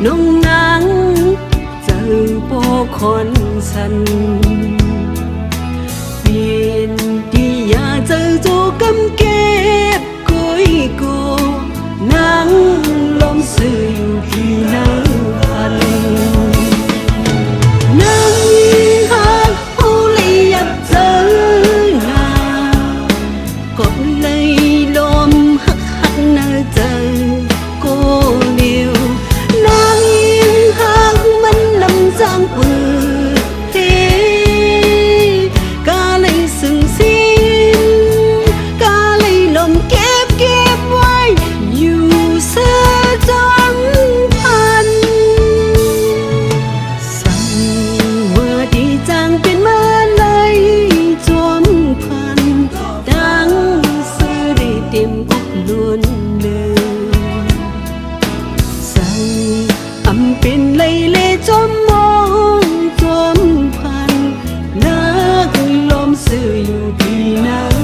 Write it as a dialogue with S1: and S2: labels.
S1: nung nắng giờ bố con sân biển đi ya giờ cho cấm kép cối cô nắng lom sự khi nắng hằn nắng hát ô lì ập giờ na còn lấy lom hắc hắc nơi giờ cô liều nắng hát mình nằm giang bờ thế ca lấy sừng xin ca lấy lom kép kép quayอยู่เสื้อจังพันสั่งว่าดีจังเป็นมาเลยจอมพันดังซื้อได้เต็มอกล้วนเลยสั่งอำเป็นเลยเลจอมมองจอมพันนักลมซื้ออยู่ที่นั่น